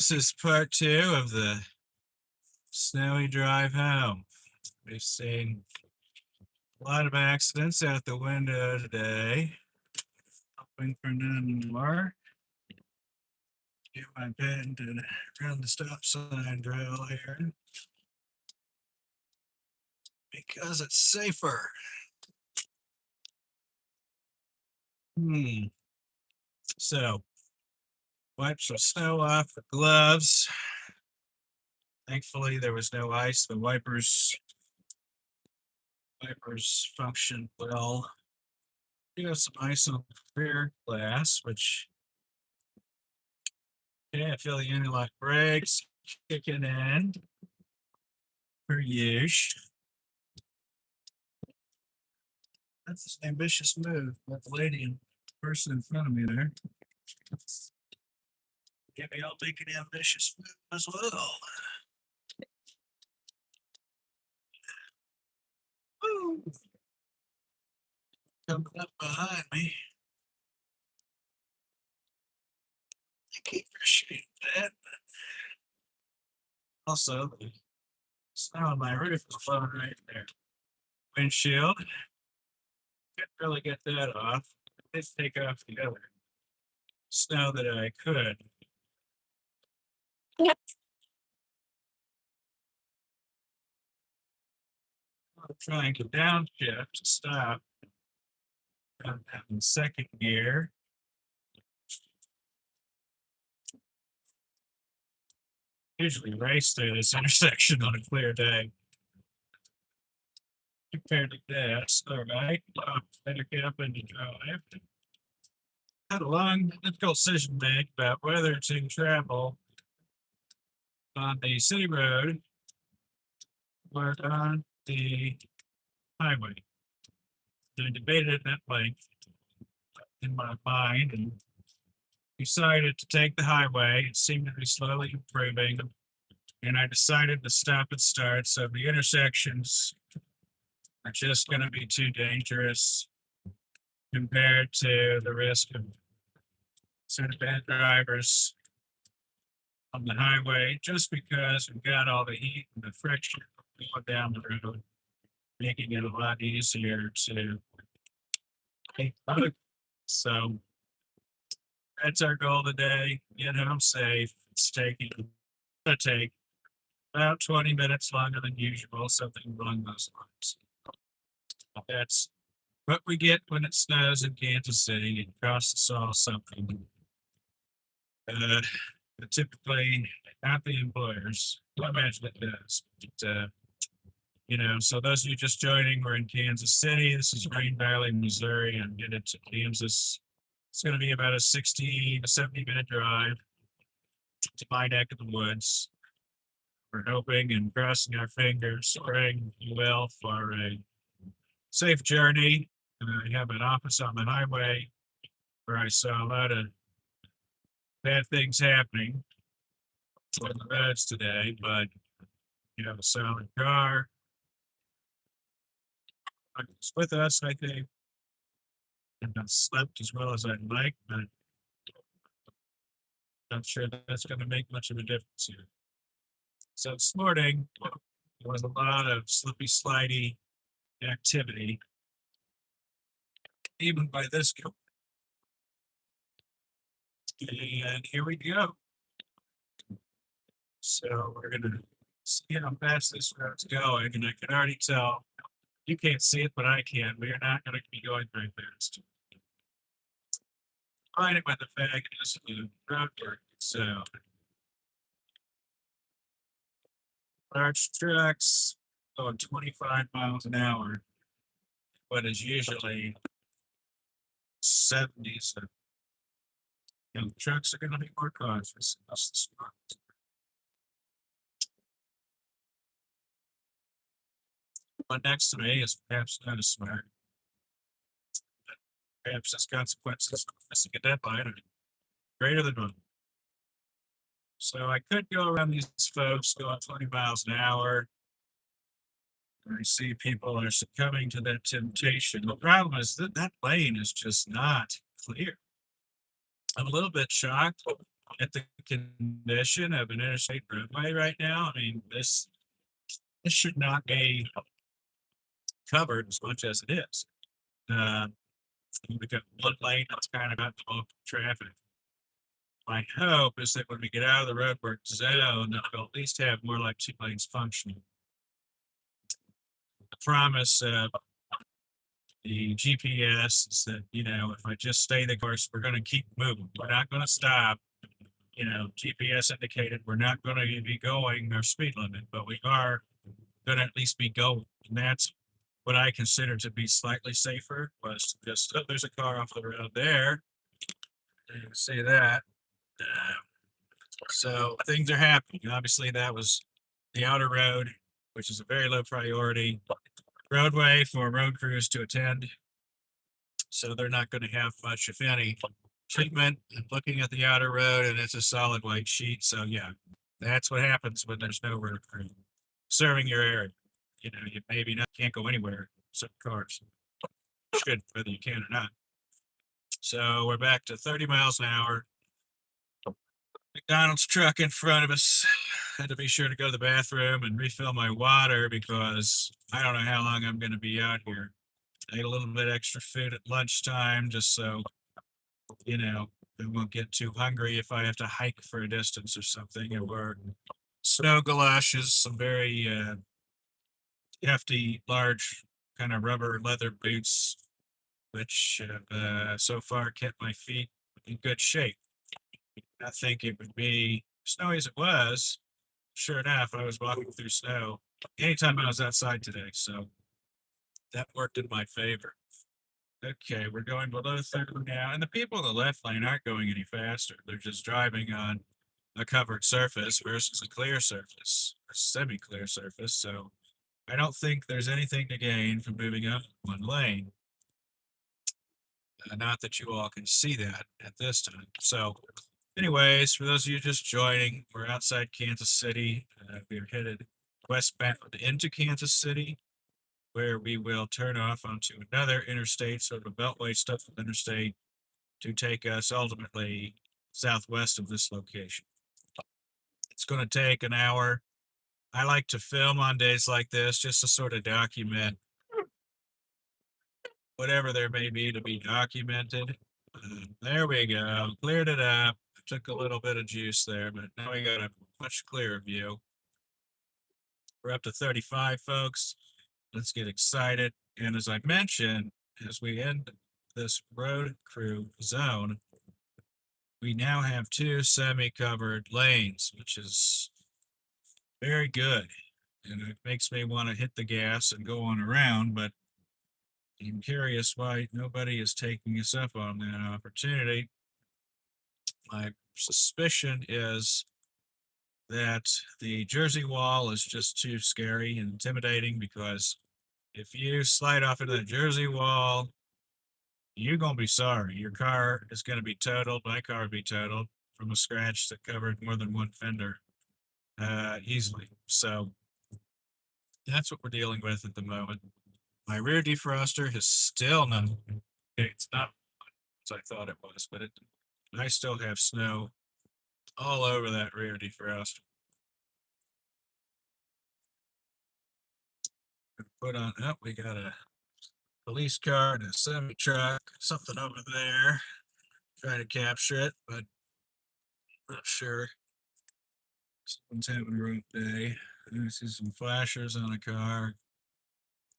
This is part two of the snowy drive home. We've seen a lot of accidents out the window today. Hoping for none more. Get my pen to run the stop sign drill here because it's safer. So, wipe some snow off the gloves. Thankfully, there was no ice. The wipers function well. You have some ice on the rear glass, which I feel the interlock brakes kicking in per usual. That's an ambitious move. That lady and person in front of me there. Maybe I'll make an ambitious move as well. Woo! Coming up behind me. I keep appreciating that. Also, the snow on my roof is blowing right there. Windshield. Couldn't really get that off. I did take off the other snow that I could. Yep. I'm trying to downshift to stop. I'm in second gear. Usually race through this intersection on a clear day. Compared to this, all right, better get up into drive. Had a long, difficult decision to make about whether to travel on the city road or on the highway. I debated at length in my mind and decided to take the highway. It seemed to be slowly improving, and I decided to stop and start. So the intersections are just going to be too dangerous compared to the risk of sort of bad drivers on the highway, just because we've got all the heat and the friction going down the road, making it a lot easier to take. So that's our goal today. Get home safe. It's gonna take about 20 minutes longer than usual, something along those lines. That's what we get when it snows in Kansas City. It costs us all something. Uh, typically, not the employers. I imagine it does. But, so those of you just joining, we're in Kansas City. This is Green Valley, Missouri, and get into Kansas. It's going to be about a 60 to 70-minute drive to my neck of the woods. We're hoping and crossing our fingers, praying well for a safe journey. I have an office on the highway where I saw a lot of bad things happening on the roads today, but you have a solid car. It's with us, I think. I've not slept as well as I'd like, but not sure that's going to make much of a difference here. So this morning, there was a lot of slippy, slidey activity, even by this go. And here we go. So we're going to see how fast this road's going, and I can already tell you can't see it, but I can. We are not going to be going very fast. Finding with the fact is the road work. So large trucks going 25 miles an hour, what is usually 70s. So, the trucks are going to be more cautious. That's the spot. But next to me is perhaps not as smart. Perhaps has consequences of missing a deadline are greater than one. So I could go around these folks going 20 miles an hour. I see people are succumbing to that temptation. The problem is that lane is just not clear. I'm a little bit shocked at the condition of an interstate roadway right now, I mean, this should not be covered as much as it is. Uh, we've got one lane that's kind of got the bulk of traffic. My hope is that when we get out of the roadwork zone, that we'll at least have more like 2 lanes functioning. The promise of the GPS is that, if I just stay the course, we're going to keep moving. We're not going to stop. GPS indicated we're not going to be going our speed limit, but we are going to at least be going. And that's what I consider to be slightly safer was just, oh, there's a car off the road there. You can see that. Uh, so things are happening. Obviously, that was the outer road, which is a very low priority roadway for road crews to attend. So they're not going to have much, if any, treatment. I'm looking at the outer road and it's a solid white sheet. So yeah, that's what happens when there's no road crew serving your area. You maybe not can't go anywhere, except cars. Should, whether you can or not. So we're back to 30 miles an hour. McDonald's truck in front of us. Had to be sure to go to the bathroom and refill my water because I don't know how long I'm going to be out here. I ate a little bit extra food at lunchtime just so, I won't get too hungry if I have to hike for a distance or something. Or snow galoshes, some very hefty, large kind of rubber leather boots, which have so far kept my feet in good shape. I think it would be snowy as it was. Sure enough, I was walking through snow anytime I was outside today, so that worked in my favor. Okay, we're going below 30 now, and the people in the left lane aren't going any faster. They're just driving on a covered surface versus a clear surface, a semi-clear surface. So I don't think there's anything to gain from moving up one lane. Not that you all can see that at this time. So anyways, for those of you just joining, we're outside Kansas City. We're headed westbound into Kansas City, where we will turn off onto another interstate, sort of a beltway stuff interstate, to take us ultimately southwest of this location. It's going to take an hour. I like to film on days like this just to sort of document whatever there may be to be documented. There we go. Cleared it up. Took a little bit of juice there, but now we got a much clearer view. We're up to 35, folks. Let's get excited. And as I mentioned, as we end this road crew zone, we now have 2 semi-covered lanes, which is very good. And it makes me want to hit the gas and go on around, but I'm curious why nobody is taking us up on that opportunity. My suspicion is that the Jersey wall is just too scary and intimidating because if you slide off into the Jersey wall, you're going to be sorry. Your car is going to be totaled. My car would be totaled from a scratch that covered more than one fender easily. So that's what we're dealing with at the moment. My rear defroster has still not, it's not as I thought it was, but I still have snow all over that rear defroster. Put on, oh, we got a police car and a semi truck, something over there. Trying to capture it, but not sure. Someone's having a rough day. I see some flashers on a car.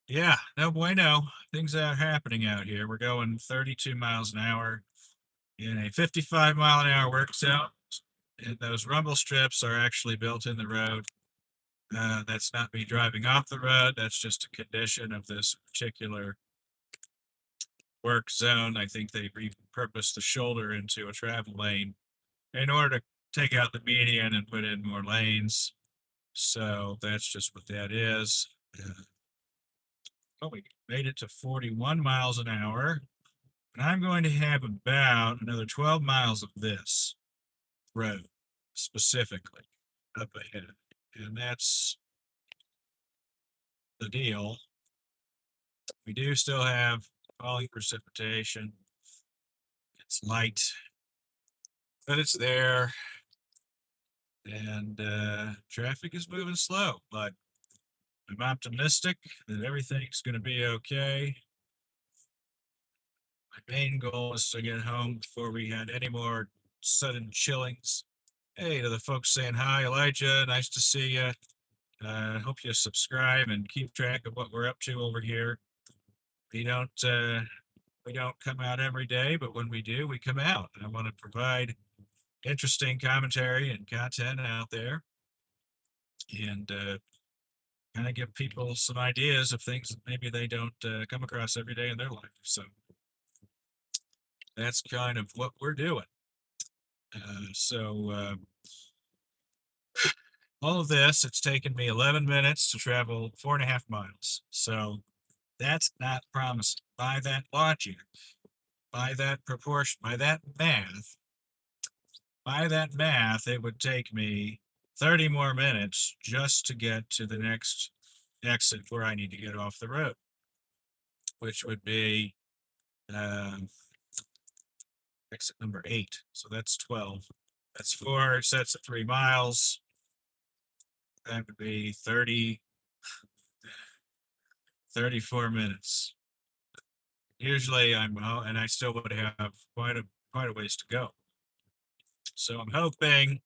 Yeah, no bueno. Things are happening out here. We're going 32 miles an hour in a 55-mile-an-hour work zone. And those rumble strips are actually built in the road. That's not me driving off the road. That's just a condition of this particular work zone. I think they repurposed the shoulder into a travel lane in order to take out the median and put in more lanes. So that's just what that is. Oh, we made it to 41 miles an hour. And I'm going to have about another 12 miles of this road specifically up ahead. And that's the deal. We do still have falling precipitation. It's light. but it's there, and traffic is moving slow, but I'm optimistic that everything's going to be okay. My main goal is to get home before we had any more sudden chillings. Hey, to the folks saying hi, Elijah, nice to see you. Hope you subscribe and keep track of what we're up to over here. We don't uh, we don't come out every day, but when we do, we come out. I want to provide interesting commentary and content out there, and kind of give people some ideas of things that maybe they don't come across every day in their life. So that's kind of what we're doing. So all of this, it's taken me 11 minutes to travel 4.5 miles. So that's not promising. By that logic, by that proportion, by that math, it would take me 30 more minutes just to get to the next exit where I need to get off the road, which would be um, exit number 8. So that's 12. That's 4 sets of 3 miles. That would be 34 minutes. Usually I'm, and I still would have quite a ways to go. So I'm hoping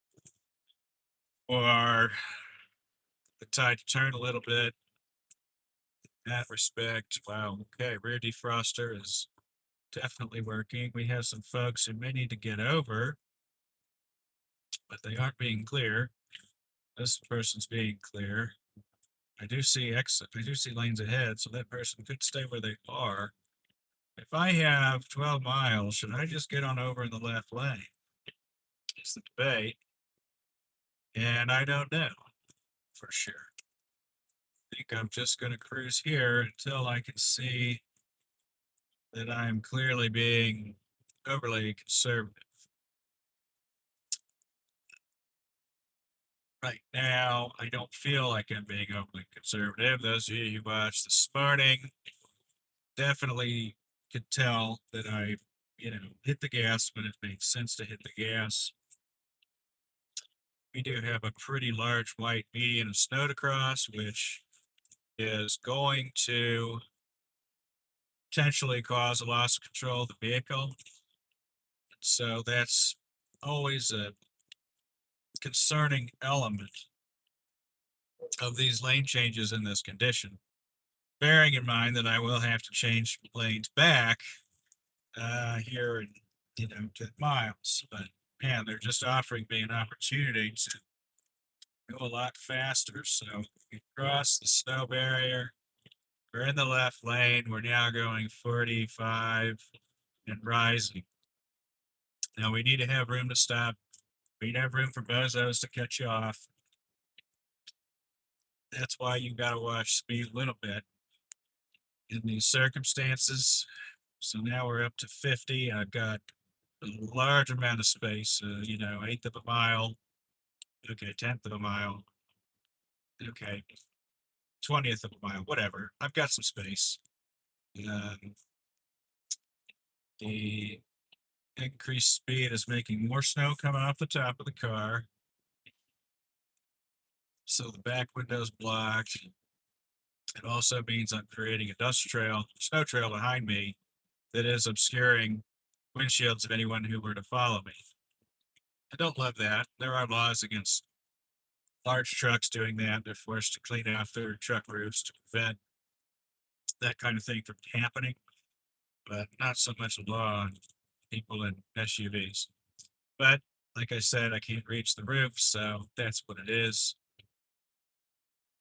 for the tide to turn a little bit in that respect. Wow. Okay. Rear defroster is definitely working. We have some folks who may need to get over, but they aren't being clear. This person's being clear. I do see exit. I do see lanes ahead, so that person could stay where they are. If I have 12 miles, should I just get on over in the left lane? It's the debate, and I don't know for sure. I think I'm just going to cruise here until I can see that I'm clearly being overly conservative. Right now, I don't feel like I'm being overly conservative. Those of you who watched this morning definitely could tell that I, hit the gas when it makes sense to hit the gas. We do have a pretty large white median of snow to cross, which is going to potentially cause a loss of control of the vehicle. So that's always a concerning element of these lane changes in this condition. Bearing in mind that I will have to change lanes back here in 10 miles, but man, they're just offering me an opportunity to go a lot faster. So we cross the snow barrier. We're in the left lane. We're now going 45 and rising. Now we need to have room to stop. We need to have room for bozos to cut you off. That's why you got to watch speed a little bit in these circumstances. So now we're up to 50. I've got a large amount of space, eighth of a mile. Okay, tenth of a mile. Okay, 20th of a mile, whatever. I've got some space. Um, the increased speed is making more snow come off the top of the car. So the back window's blocked. It also means I'm creating a snow trail behind me that is obscuring windshields of anyone who were to follow me. I don't love that. There are laws against large trucks doing that. They're forced to clean off their truck roofs to prevent that kind of thing from happening, but not so much a law on people in SUVs. But like I said, I can't reach the roof, so that's what it is.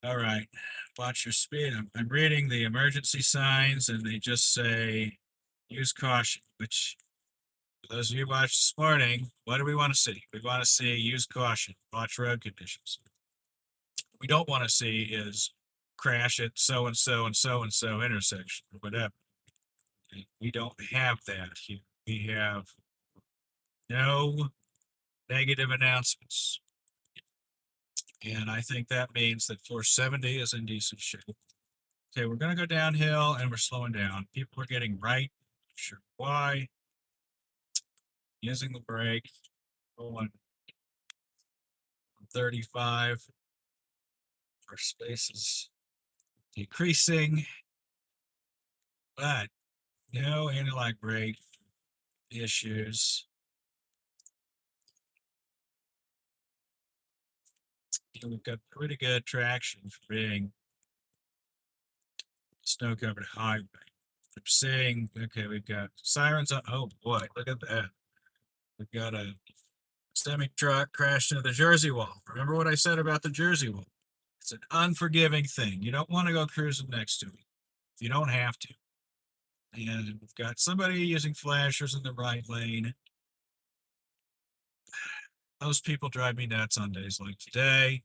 All right, watch your speed. I'm reading the emergency signs, and they just say use caution, which for those of you who watched this morning, what do we want to see? We want to see use caution, watch road conditions. What we don't want to see is crash at so and so and so and so intersection or whatever. We don't have that here. We have no negative announcements. And I think that means that 470 is in decent shape. Okay, we're going to go downhill and we're slowing down. People are getting right. Not sure why. Using the brake. going 35. Our space is decreasing, but no anti-lock brake issues. We've got pretty good traction for being snow-covered highway. I'm seeing, okay, we've got sirens on. Oh boy, look at that. We've got a semi truck crashed into the Jersey wall. Remember what I said about the Jersey wall? It's an unforgiving thing. You don't want to go cruising next to it if you don't have to. And we've got somebody using flashers in the right lane. Those people drive me nuts on days like today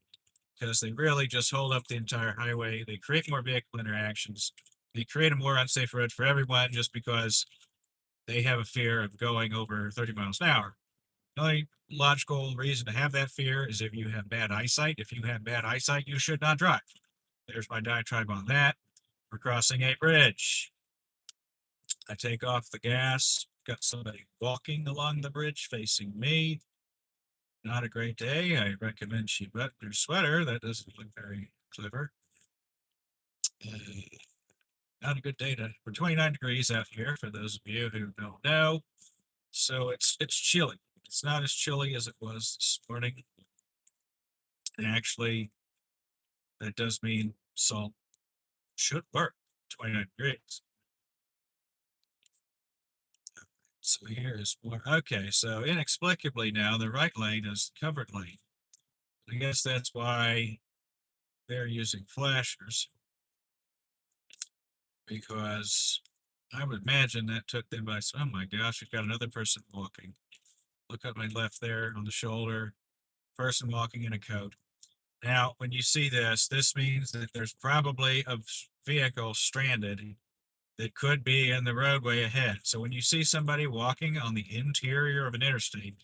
because they really just hold up the entire highway. They create more vehicle interactions. They create a more unsafe road for everyone just because they have a fear of going over 30 miles an hour. The only logical reason to have that fear is if you have bad eyesight. If you have bad eyesight, you should not drive. There's my diatribe on that. We're crossing a bridge. I take off the gas. Got somebody walking along the bridge facing me. Not a great day. I recommend she button her sweater. That doesn't look very clever. Uh, Not a good day to. We're 29 degrees out here for those of you who don't know. So it's chilly. It's not as chilly as it was this morning. And actually, that does mean salt should work. 29 degrees. So here is more. Okay, so inexplicably now the right lane is the covered lane. I guess that's why they're using flashers, because I would imagine that took them by. Oh my gosh, we've got another person walking. Look at my left there on the shoulder. Person walking in a coat. Now, when you see this, this means that there's probably a vehicle stranded that could be in the roadway ahead. So when you see somebody walking on the interior of an interstate,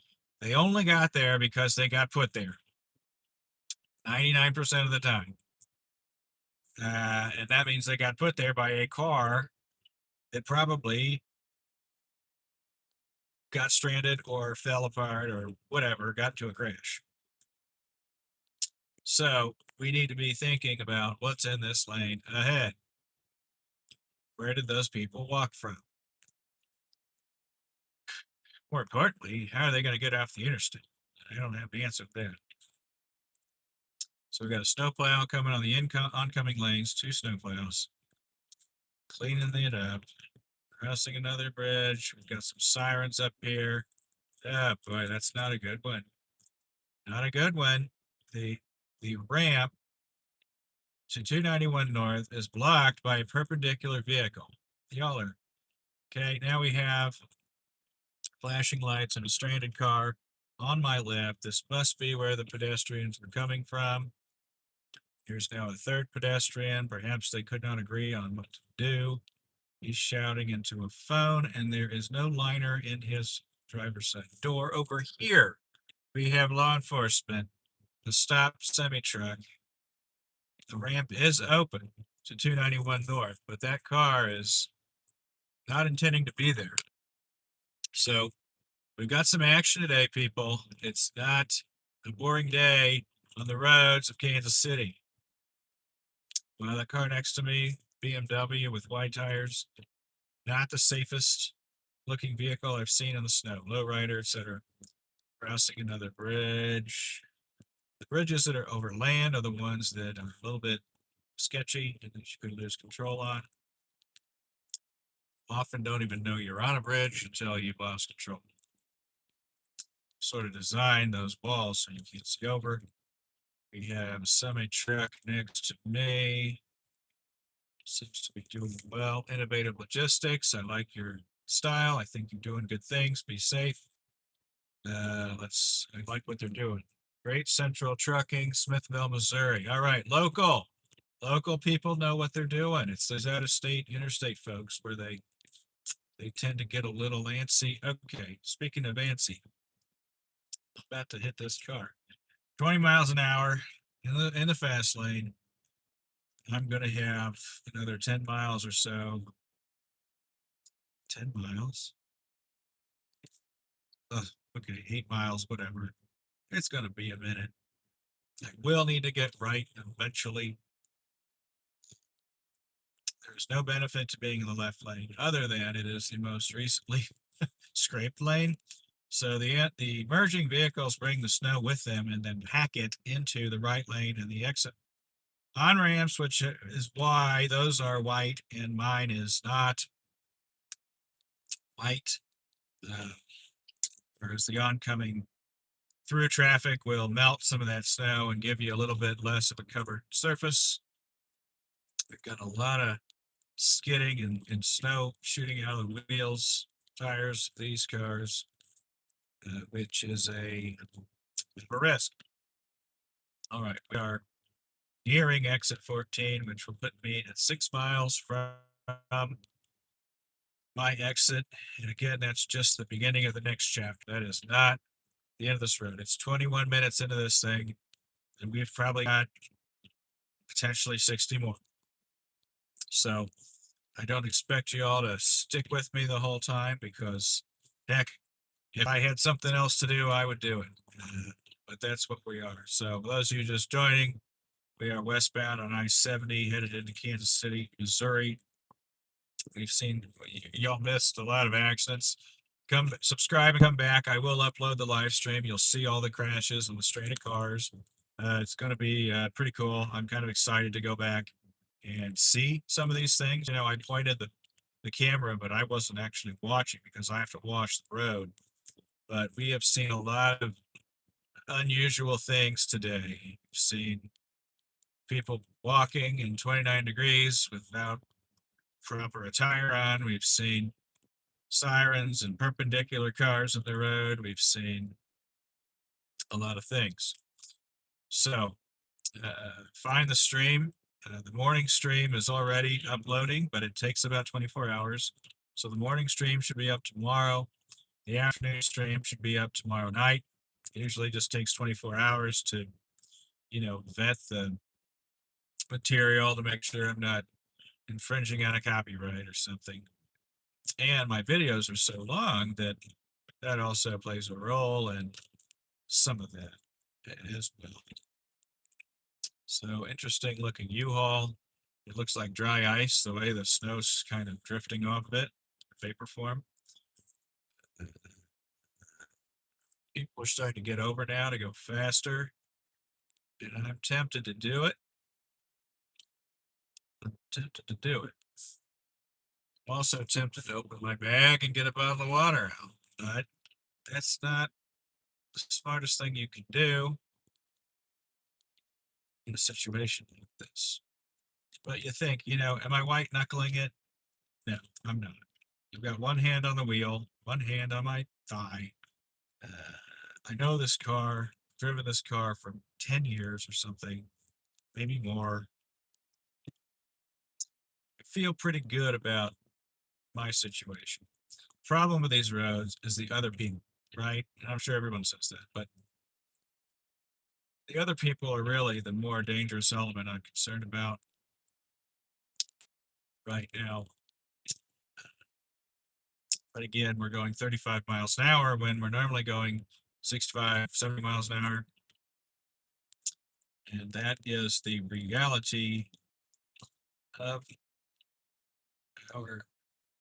they only got there because they got put there 99% of the time. And that means they got put there by a car that probably got stranded or fell apart or whatever, got to a crash. So we need to be thinking about what's in this lane ahead. Where did those people walk from? More importantly, how are they going to get off the interstate? I don't have the answer to that. So we've got a snowplow coming on the oncoming lanes, two snowplows, cleaning it up, crossing another bridge. We've got some sirens up here. Oh boy, that's not a good one. Not a good one. The ramp to 291 North is blocked by a perpendicular vehicle. Y'all are okay. Now we have flashing lights and a stranded car on my left. This must be where the pedestrians were coming from. Here's now a third pedestrian. Perhaps they could not agree on what to do. He's shouting into a phone, and there is no liner in his driver's side door. Over here, we have law enforcement, the stop semi truck. The ramp is open to 291 North, but that car is not intending to be there. So we've got some action today, people. It's not a boring day on the roads of Kansas City. Well, that car next to me, BMW with wide tires, not the safest looking vehicle I've seen in the snow. Lowrider, etc. Crossing another bridge. The bridges that are over land are the ones that are a little bit sketchy and that you could lose control on. Often don't even know you're on a bridge until you've lost control. Sort of design those walls so you can't see over. We have a semi truck next to me. Seems to be doing well. Innovative logistics. I like your style. I think you're doing good things. Be safe. I like what they're doing. Great Central Trucking, Smithville, Missouri. All right, local. Local people know what they're doing. It's those out of state, interstate folks where they tend to get a little antsy. Okay, speaking of antsy, I'm about to hit this car. 20 miles an hour in the fast lane. I'm gonna have another 10 miles or so. 10 miles. Ugh, Okay, 8 miles, whatever. It's going to be a minute. I will need to get right eventually. There's no benefit to being in the left lane other than it is the most recently scraped lane. So the merging vehicles bring the snow with them and then pack it into the right lane and the exit on ramps, which is why those are white and mine is not white. Uh, Whereas the oncoming through traffic will melt some of that snow and give you a little bit less of a covered surface. We've got a lot of skidding and snow shooting out of the wheels, tires of these cars, which is a risk. All right, we are nearing exit 14, which will put me at 6 miles from my exit. And again, that's just the beginning of the next chapter. That is not the end of this road. It's 21 minutes into this thing, and we've probably got potentially 60 more. So I don't expect you all to stick with me the whole time because, heck, if I had something else to do, I would do it. But that's what we are. So, for those of you just joining, we are westbound on I-70 headed into Kansas City, Missouri. We've seen y'all missed a lot of accidents. Come subscribe and come back. I will upload the live stream. You'll see all the crashes and the strain of cars. It's going to be pretty cool. I'm kind of excited to go back and see some of these things. I pointed the camera, but I wasn't actually watching because I have to watch the road. But we have seen a lot of unusual things today. We've seen people walking in 29 degrees without proper attire on. We've seen sirens and perpendicular cars on the road. We've seen a lot of things. So find the stream. The morning stream is already uploading, but it takes about 24 hours. So the morning stream should be up tomorrow. The afternoon stream should be up tomorrow night. It usually just takes 24 hours to, vet the material to make sure I'm not infringing on a copyright or something. And my videos are so long that also plays a role in some of that as well. So interesting looking U-Haul. It looks like dry ice, the way the snow's kind of drifting off of it, vapor form. People are starting to get over now to go faster. And I'm tempted to do it. I'm tempted to do it. I'm also tempted to open my bag and get a bottle of water out. But that's not the smartest thing you can do in a situation like this. But you think, am I white knuckling it? No, I'm not. I've got one hand on the wheel, one hand on my thigh. I know this car, driven this car for 10 years or something, maybe more. I feel pretty good about my situation. Problem with these roads is the other people, right? And I'm sure everyone says that, but the other people are really the more dangerous element I'm concerned about right now. But again, we're going 35 miles an hour when we're normally going 65, 70 miles an hour. And that is the reality of our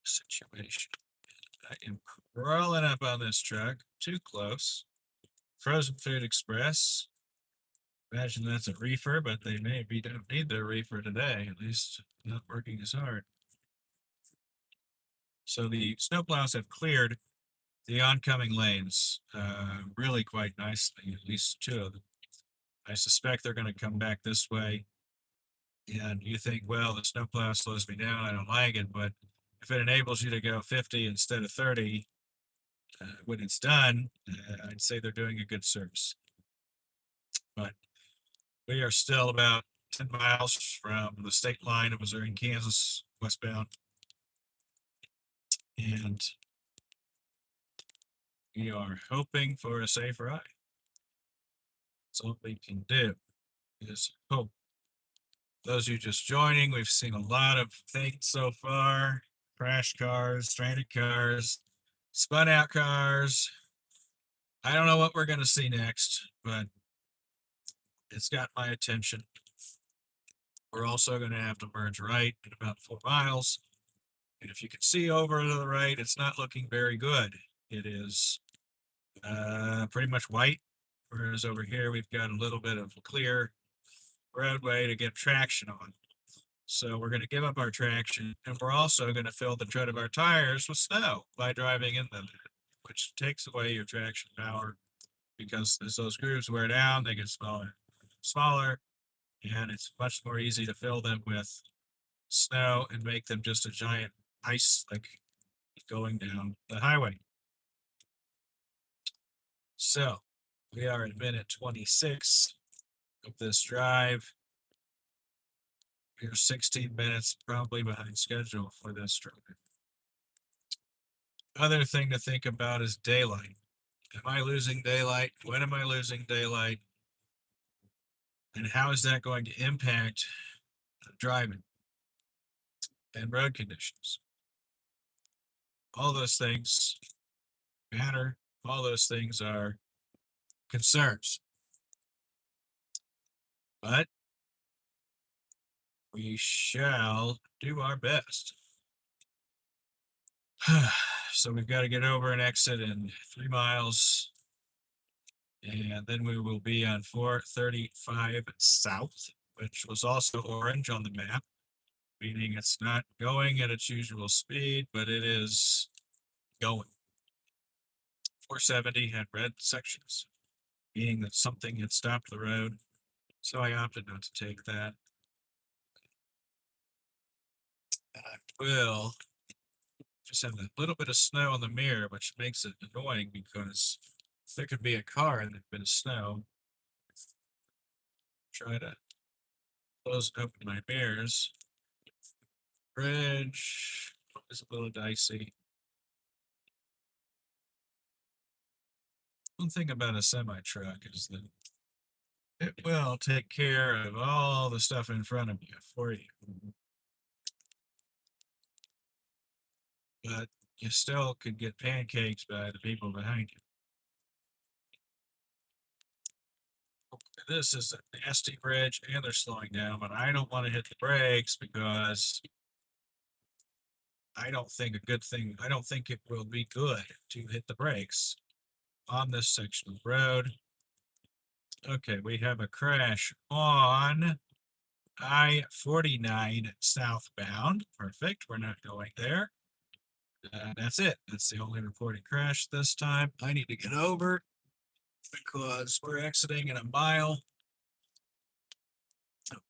situation. I am crawling up on this truck, too close. Frozen Food Express. Imagine that's a reefer, but they maybe don't need their reefer today, at least not working as hard. So the snowplows have cleared the oncoming lanes really quite nicely, at least two of them. I suspect they're going to come back this way. And you think, well, the snowplow slows me down. I don't like it. But if it enables you to go 50 instead of 30 when it's done, I'd say they're doing a good service. But we are still about 10 miles from the state line of Missouri and Kansas westbound. And we are hoping for a safe ride. That's all we can do is hope. Those of you just joining, we've seen a lot of things so far. Crash cars, stranded cars, spun out cars, I don't know what we're going to see next, but it's got my attention. We're also going to have to merge right in about 4 miles. And if you can see over to the right, it's not looking very good. It is pretty much white, whereas over here we've got a little bit of clear roadway to get traction on. So we're going to give up our traction, and we're also going to fill the tread of our tires with snow by driving in them, which takes away your traction power because as those grooves wear down, they get smaller, and it's much more easy to fill them with snow and make them just a giant ice slick going down the highway. So we are at minute 26 of this drive. We're 16 minutes probably behind schedule for this drive. Other thing to think about is daylight. Am I losing daylight? When am I losing daylight? And how is that going to impact driving and road conditions? All those things matter. All those things are concerns. But we shall do our best. So we've got to get over an exit in 3 miles, and then we will be on 435 south, which was also orange on the map, meaning it's not going at its usual speed, but it is going. 470 had red sections, meaning that something had stopped the road, so I opted not to take that. And I will just have a little bit of snow on the mirror, which makes it annoying because there could be a car and a bit of snow. Try to close and open my mirrors. Bridge is a little dicey. One thing about a semi truck is that it will take care of all the stuff in front of you for you. But you still could get pancaked by the people behind you. This is a nasty bridge and they're slowing down, but I don't want to hit the brakes because I don't think it will be good to hit the brakes on this section of the road. Okay, we have a crash on I-49 southbound. Perfect. We're not going there. That's it. That's the only reported crash this time. I need to get over because we're exiting in a mile.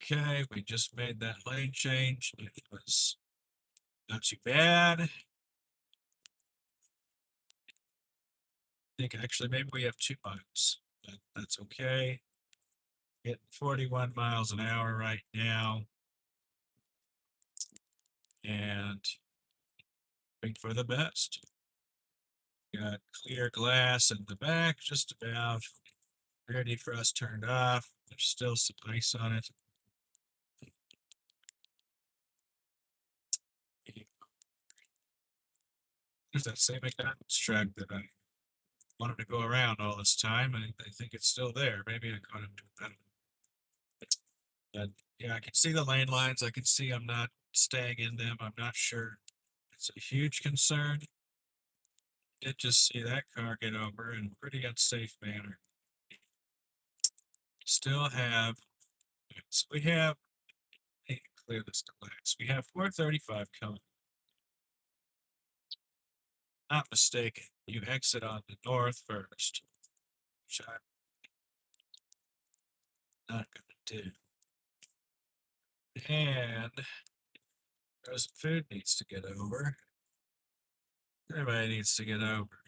Okay, we just made that lane change. It was not too bad. I think actually maybe we have 2 miles, but that's okay. Getting 41 miles an hour right now. And wait for the best. Got clear glass in the back, just about ready for us turned off. There's still some ice on it. There's that same McDonald's truck that I wanted to go around all this time. I think it's still there. Maybe I caught him doing that. But yeah, I can see the lane lines. I can see I'm not staying in them. I'm not sure. It's a huge concern. Did just see that car get over in a pretty unsafe manner. Still have, so we have, hey, clear this glass. We have 435 coming. Not mistaken, you exit on the north first, which I'm not going to do. And frozen food needs to get over. Everybody needs to get over.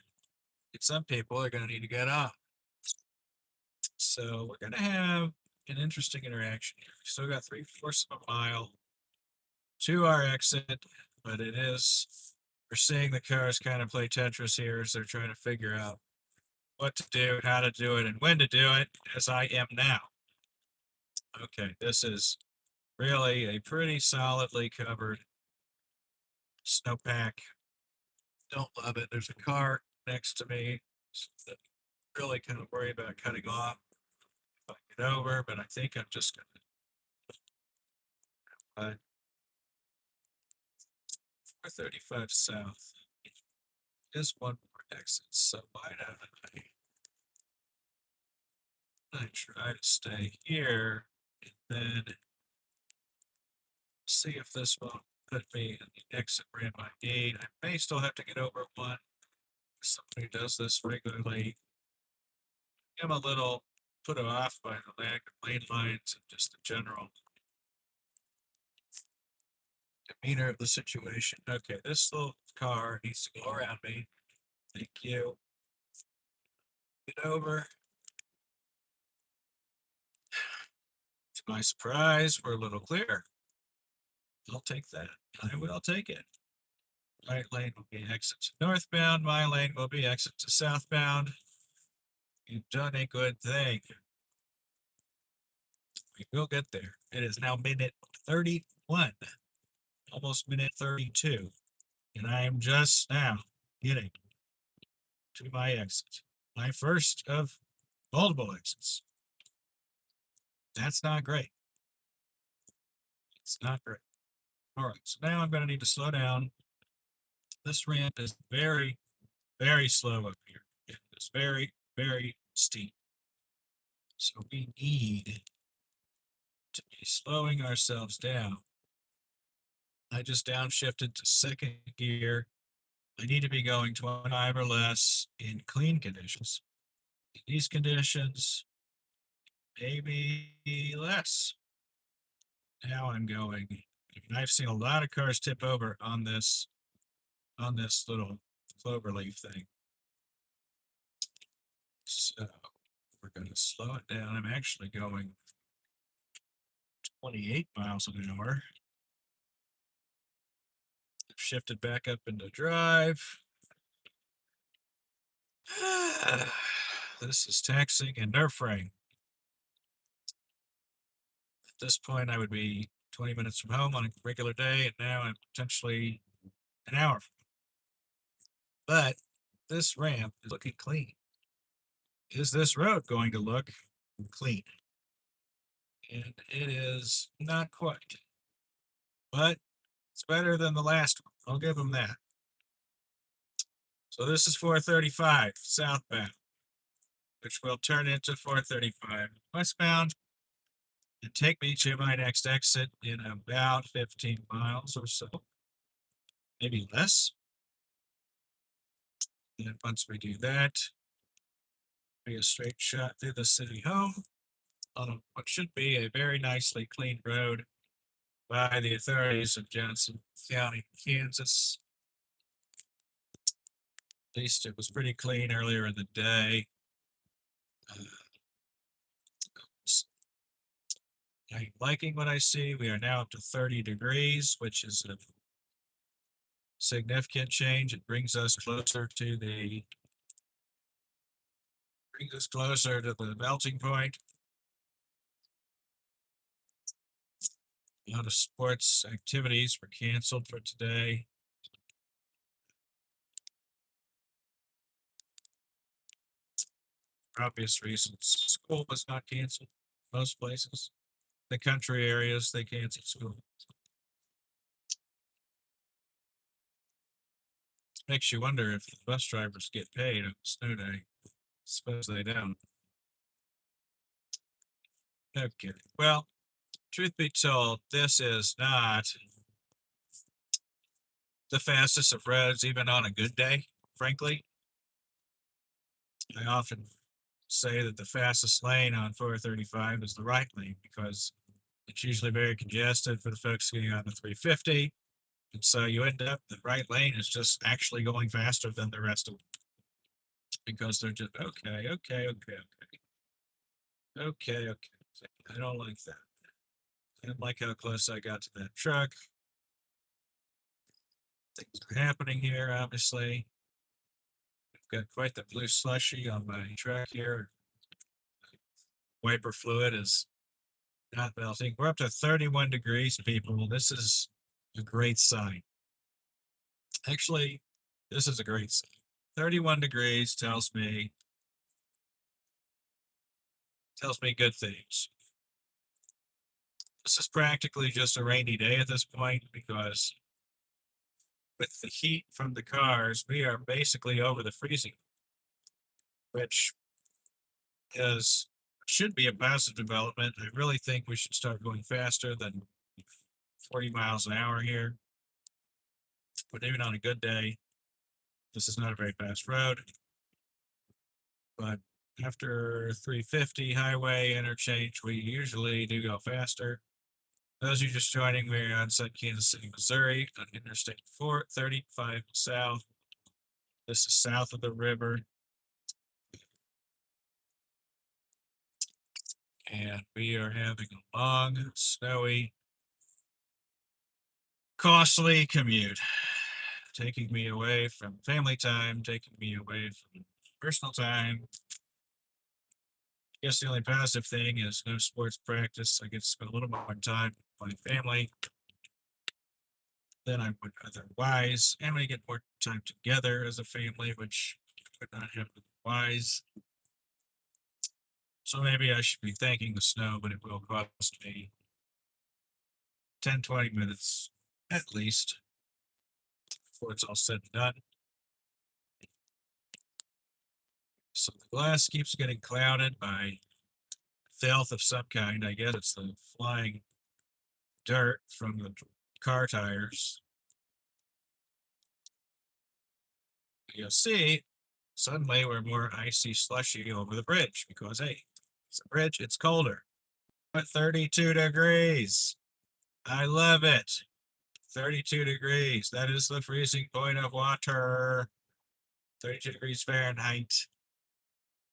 And some people are going to need to get off. So we're going to have an interesting interaction here. We still got 3/4 of a mile to our exit, but it is, we're seeing the cars kind of play Tetris here as they're trying to figure out what to do, how to do it, and when to do it, as I am now. Okay, this is really a pretty solidly covered snowpack. Don't love it. There's a car next to me. really kind of worry about cutting off if I get over, but I think I'm just gonna 435 south is one more exit, so why don't I try to stay here and then see if this will put me in the exit ramp I need. I may still have to get over one. Somebody does this regularly. I'm a little put off by the lack of lane lines and just the general demeanor of the situation. Okay, this little car needs to go around me. Thank you. Get over. To my surprise, we're a little clear. I'll take that. I will take it. Right lane will be exit to northbound. My lane will be exit to southbound. You've done a good thing. We will get there. It is now minute 31, almost minute 32. And I am just now getting to my exit. My first of multiple exits. That's not great. It's not great. All right, so now I'm going to need to slow down. This ramp is very, very slow up here. It is very, very steep. So we need to be slowing ourselves down. I just downshifted to second gear. I need to be going 25 or less in clean conditions. In these conditions, maybe less. Now I'm going. I've seen a lot of cars tip over on this little cloverleaf thing. So we're going to slow it down. I'm actually going 28 miles an hour. I've shifted back up into drive. This is taxing and nerve-wracking. At this point, I would be 20 minutes from home on a regular day, and now I'm potentially an hour. But this ramp is looking clean. Is this road going to look clean? And it is not quite, but it's better than the last one. I'll give them that. So this is 435 southbound, which will turn into 435 westbound and take me to my next exit in about 15 miles or so, maybe less. And once we do that, be a straight shot through the city home on what should be a very nicely clean road by the authorities of Johnson County, Kansas. At least it was pretty clean earlier in the day. I'm liking what I see. We are now up to 30 degrees, which is a significant change. It brings us closer to the melting point. A lot of sports activities were canceled for today. For obvious reasons. School was not canceled. Most places. The country areas, they canceled school. Makes you wonder if the bus drivers get paid on snow day. Suppose they don't. Okay. Well, truth be told, this is not the fastest of roads, even on a good day, frankly. I often say that the fastest lane on 435 is the right lane because it's usually very congested for the folks getting on the 350. And so you end up, the right lane is just actually going faster than the rest of them because they're just, okay, okay, okay, okay, okay, okay. I don't like that. I don't like how close I got to that truck. Things are happening here, obviously. I've got quite the blue slushy on my truck here. Wiper fluid is not melting. We're up to 31 degrees, people. This is a great sign. Actually, this is a great sign. 31 degrees tells me Tells me good things. This is practically just a rainy day at this point because with the heat from the cars, we are basically over the freezing, which is should be a positive development. I really think we should start going faster than 40 miles an hour here. But even on a good day, this is not a very fast road. But after 350 highway interchange, we usually do go faster. Those of you just joining, we're outside Kansas City, Missouri, on Interstate 435 South. This is south of the river. And we are having a long, snowy, costly commute, taking me away from family time, taking me away from personal time. I guess the only positive thing is no sports practice. I get to spend a little more time with my family than I would otherwise, and we get more time together as a family, which would not have been wise. So maybe I should be thanking the snow, but it will cost me 10, 20 minutes at least before it's all said and done. So the glass keeps getting clouded by filth of some kind. I guess it's the flying dirt from the car tires. You'll see suddenly we're more icy slushy over the bridge because hey, it's a bridge, it's colder. But 32 degrees. I love it. 32 degrees. That is the freezing point of water. 32 degrees Fahrenheit,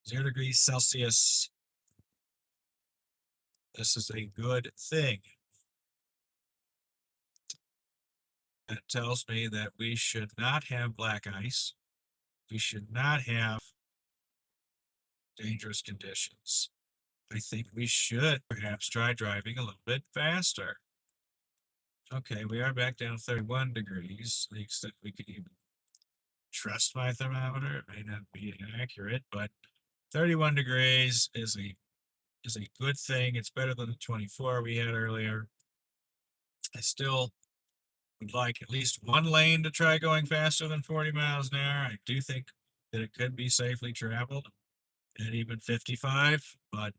0 degrees Celsius. This is a good thing. That tells me that we should not have black ice. We should not have dangerous conditions. I think we should perhaps try driving a little bit faster. Okay, we are back down 31 degrees, to the extent we can even trust my thermometer. It may not be accurate, but 31 degrees is a good thing. It's better than the 24 we had earlier. I still would like at least one lane to try going faster than 40 miles an hour. I do think that it could be safely traveled at even 55, but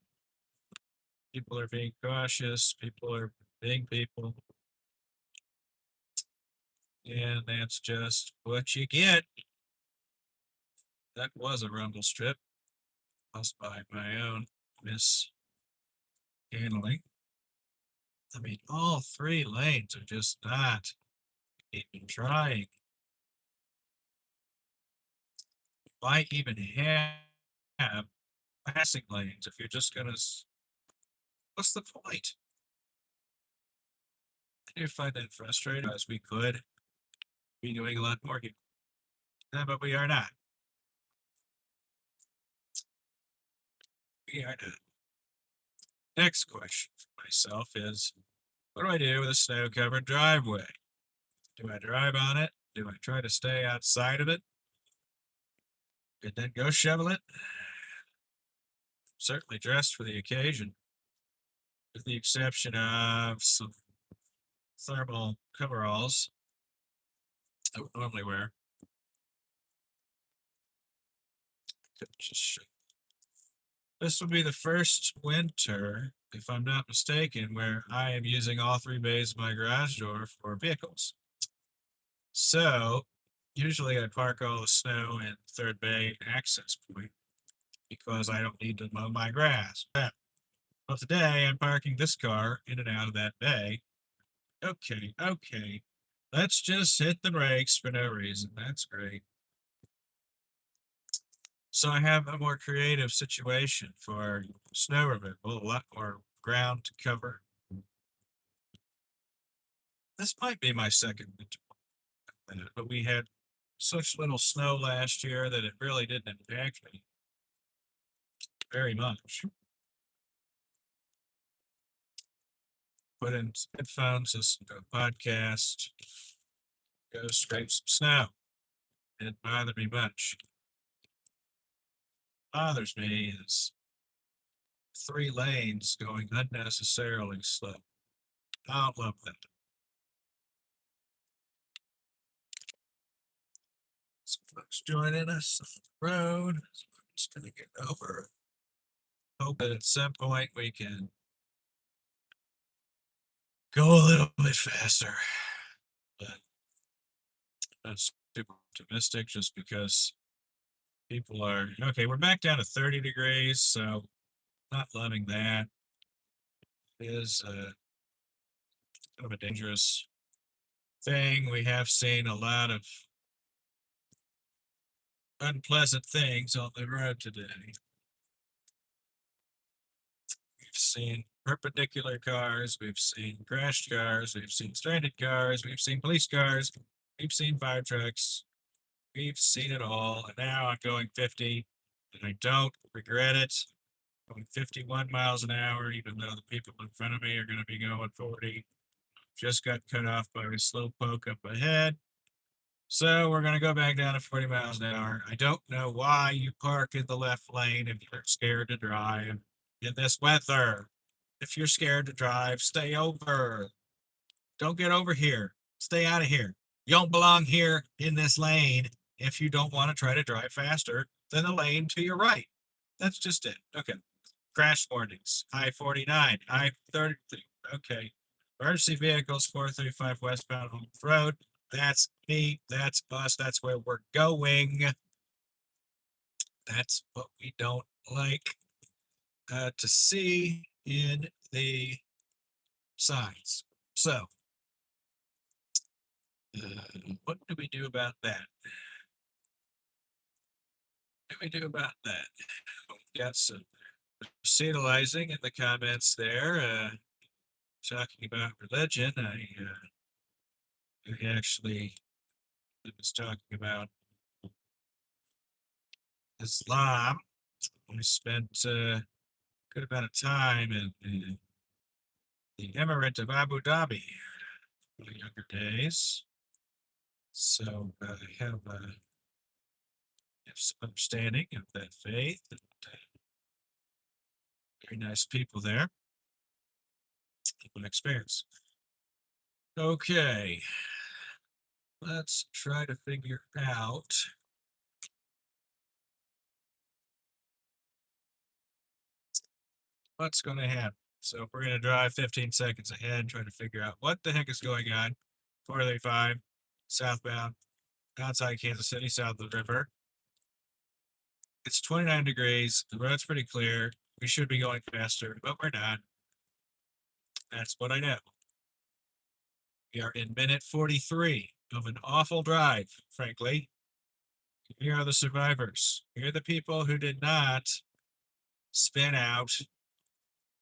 people are being cautious. People are being people. And that's just what you get. That was a rumble strip, caused by my own mishandling. I mean, all three lanes are just not even trying. Why even have passing lanes if you're just gonna? What's the point? I do find that frustrating as we could be doing a lot more here, but we are not. We are not. Next question for myself is, what do I do with a snow-covered driveway? Do I drive on it? Do I try to stay outside of it? And then go shovel it? Certainly dressed for the occasion, with the exception of some thermal coveralls I would normally wear. This will be the first winter, if I'm not mistaken, where I am using all three bays of my garage door for vehicles. So usually I park all the snow in third bay access point because I don't need to mow my grass. Well, today I'm parking this car in and out of that bay. Okay. Let's just hit the brakes for no reason. That's great. So I have a more creative situation for snow removal, a lot more ground to cover. This might be my second winter, but we had such little snow last year that it really didn't impact me very much. Put in some headphones, listen to a podcast, go scrape some snow. It didn't bother me much. What bothers me is 3 lanes going unnecessarily slow. I don't love that. Some folks joining us on the road. So I'm just gonna get over. Hope that at some point we can go a little bit faster. But that's super optimistic just because people are okay. We're back down to 30 degrees, so not loving that. It is kind of a dangerous thing. We have seen a lot of unpleasant things on the road today. We've seen perpendicular cars, we've seen crashed cars, we've seen stranded cars, we've seen police cars, we've seen fire trucks, we've seen it all. And now I'm going 50, and I don't regret it. Going 51 miles an hour, even though the people in front of me are going to be going 40. Just got cut off by a slow poke up ahead. So we're going to go back down to 40 miles an hour. I don't know why you park in the left lane if you're scared to drive in this weather. If you're scared to drive, stay over. Don't get over here. Stay out of here. You don't belong here in this lane if you don't want to try to drive faster than the lane to your right. That's just it. Okay. Crash warnings. I-49, I-30. Okay. Emergency vehicles, 435 westbound Holmes Road. That's me. That's us. That's where we're going. That's what we don't like to see in the signs. So, what do we do about that? What do we do about that? We got some proceduralizing in the comments there, talking about religion. I actually was talking about Islam. We spent a good amount of time in the Emirate of Abu Dhabi in the younger days. So I have some understanding of that faith. And, very nice people there. Good experience. Okay, let's try to figure out what's going to happen. So if we're going to drive 15 seconds ahead, try to figure out what the heck is going on. 435 southbound outside Kansas City, south of the river. It's 29 degrees. The road's pretty clear. We should be going faster, but we're not. That's what I know. We are in minute 43 of an awful drive, frankly. Here are the survivors. Here are the people who did not spin out,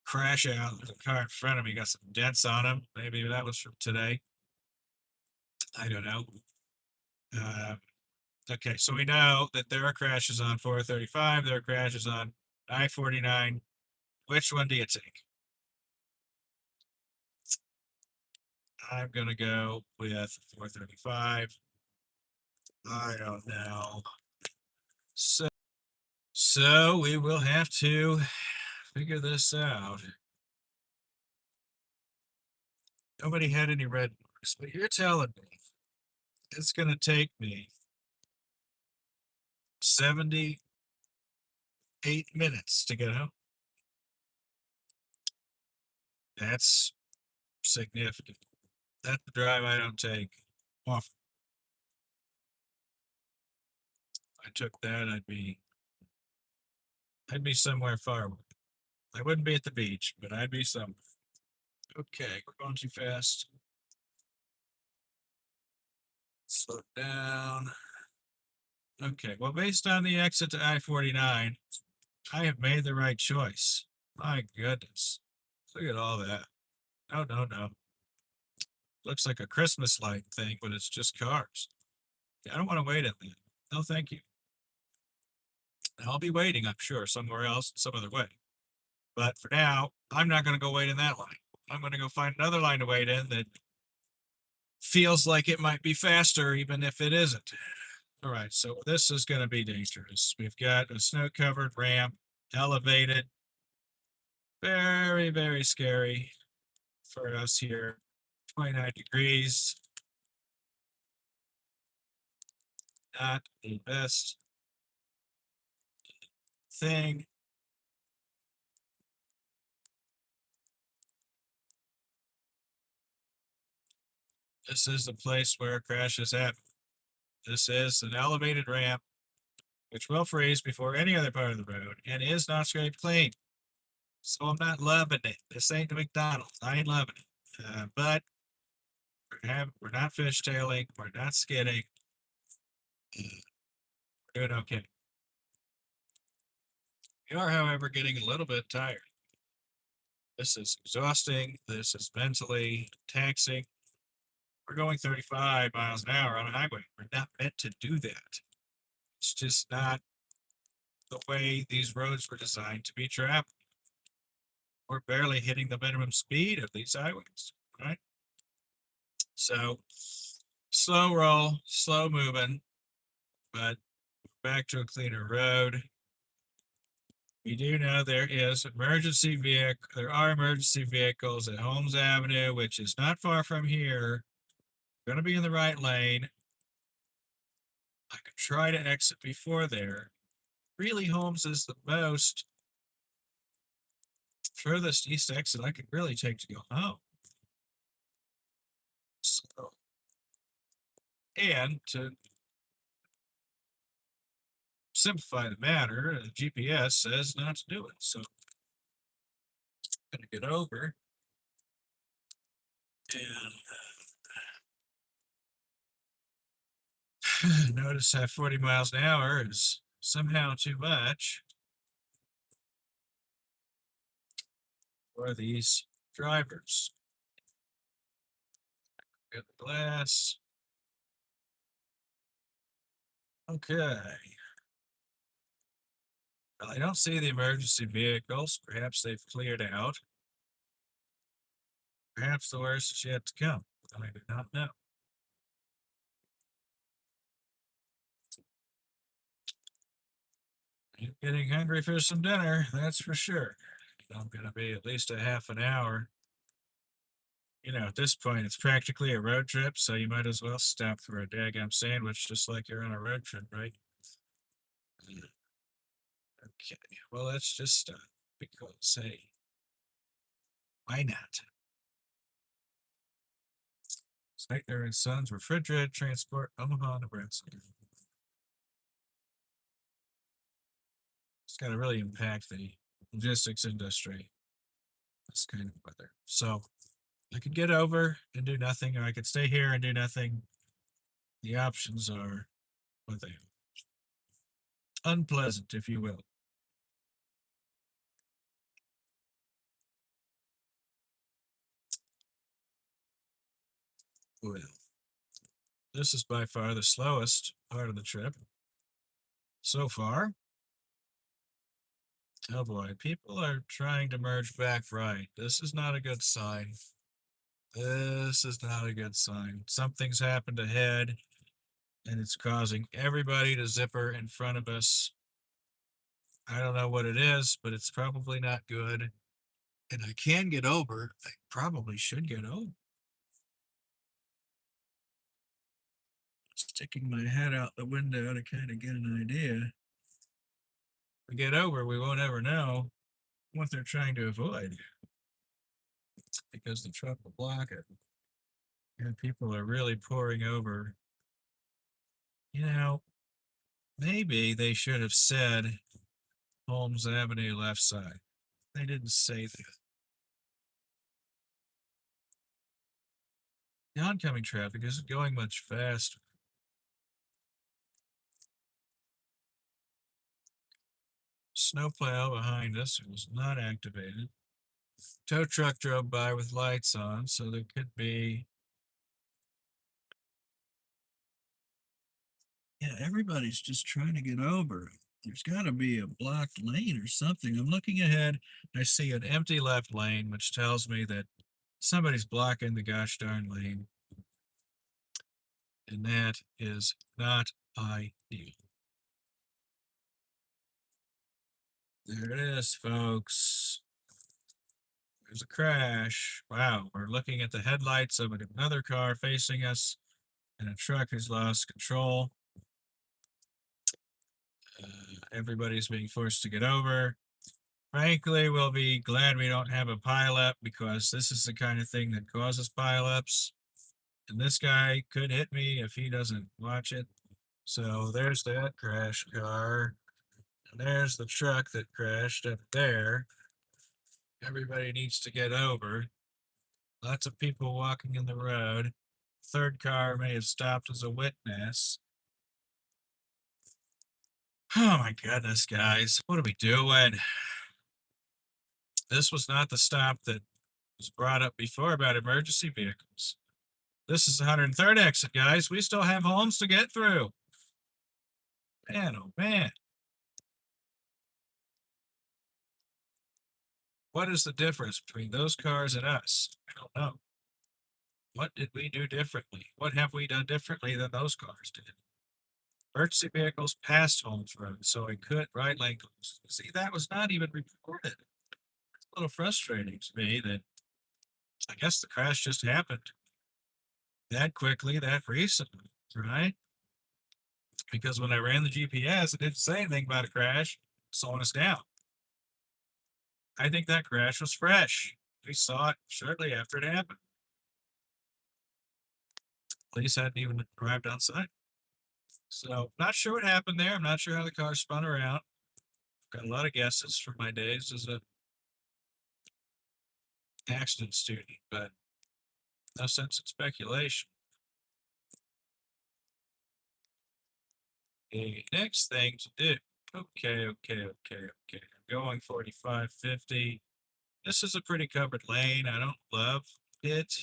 crash out. The car in front of me got some dents on him. Maybe that was from today. I don't know. Okay, so we know that there are crashes on 435. There are crashes on I-49. Which one do you take? I'm going to go with 435. I don't know. So we will have to figure this out. Nobody had any red marks, but you're telling me it's going to take me 78 minutes to get home. That's significant. That's the drive I don't take often. If I took that, I'd be somewhere far away. I wouldn't be at the beach, but I'd be somewhere. Okay, we're going too fast. Slow down. Okay, well, based on the exit to I-49, I have made the right choice. My goodness. Look at all that. No, no, no. Looks like a Christmas light thing, but it's just cars. I don't want to wait in that. No, thank you. I'll be waiting, I'm sure, somewhere else, some other way. But for now, I'm not going to go wait in that line. I'm going to go find another line to wait in that feels like it might be faster, even if it isn't. All right, so this is going to be dangerous. We've got a snow-covered ramp, elevated. Very, very scary for us here. 29 degrees. Not the best thing. This is the place where crashes happen. This is an elevated ramp which will freeze before any other part of the road and is not scraped clean. So I'm not loving it. This ain't the McDonald's. I ain't loving it. But we're not fishtailing. We're not skidding. We're doing okay. We are, however, getting a little bit tired. This is exhausting. This is mentally taxing. We're going 35 miles an hour on a highway. We're not meant to do that. It's just not the way these roads were designed to be traveled. We're barely hitting the minimum speed of these highways, right? So slow roll, slow moving, but back to a cleaner road. We do know there are emergency vehicles at Holmes Avenue, which is not far from here. Going to be in the right lane. I could try to exit before there. Really, Holmes is the most furthest east exit I could really take to go home. So, and to simplify the matter, the GPS says not to do it. So I'm going to get over and notice that 40 miles an hour is somehow too much for these drivers. Get the glass. Okay. Well, I don't see the emergency vehicles. Perhaps they've cleared out. Perhaps the worst is yet to come. I do not know. I'm getting hungry for some dinner, that's for sure. I'm going to be at least a half an hour. At this point, it's practically a road trip, so you might as well stop for a daggum sandwich just like you're on a road trip, right? Okay, well, let's just stop because, hey, why not? Snyder and Sons Refrigerated Transport, Omaha, Nebraska. It's got to really impact the logistics industry, this kind of weather. So I could get over and do nothing, or I could stay here and do nothing. The options are what they are. Unpleasant, if you will. Well, this is by far the slowest part of the trip so far. Oh boy, people are trying to merge back right. This is not a good sign. This is not a good sign. Something's happened ahead, and it's causing everybody to zipper in front of us. I don't know what it is, but it's probably not good. And I can get over. I probably should get over. Sticking my head out the window to kind of get an idea. If we get over, we won't ever know what they're trying to avoid because the truck will block it. And people are really pouring over. Maybe they should have said Holmes Avenue left side. They didn't say that. The oncoming traffic isn't going much faster. Snowplow behind us was not activated. Tow truck drove by with lights on, so there could be. Yeah, everybody's just trying to get over. There's got to be a blocked lane or something. I'm looking ahead. I see an empty left lane, which tells me that somebody's blocking the gosh darn lane. And that is not ideal. There it is, folks. There's a crash. Wow, we're looking at the headlights of another car facing us, and a truck has lost control. Everybody's being forced to get over. Frankly, we'll be glad we don't have a pileup because this is the kind of thing that causes pileups. And this guy could hit me if he doesn't watch it. So there's that crash car. And there's the truck that crashed up there. Everybody needs to get over. Lots of people walking in the road. Third car may have stopped as a witness. Oh my goodness, guys. What are we doing? This was not the stop that was brought up before about emergency vehicles. This is the 103rd exit, guys. We still have homes to get through. Man, oh man. What is the difference between those cars and us? I don't know. What did we do differently? What have we done differently than those cars did? Emergency vehicles passed Holmes Road, so I could right lane closed. See, that was not even reported. It's a little frustrating to me that I guess the crash just happened that quickly, that recently, right? Because when I ran the GPS, it didn't say anything about a crash, slowing us down. I think that crash was fresh. We saw it shortly after it happened. Police hadn't even arrived on site. So, not sure what happened there. I'm not sure how the car spun around. Got a lot of guesses from my days as a accident student, but no sense in speculation. The next thing to do. Okay. I'm going 45, 50. This is a pretty covered lane. I don't love it.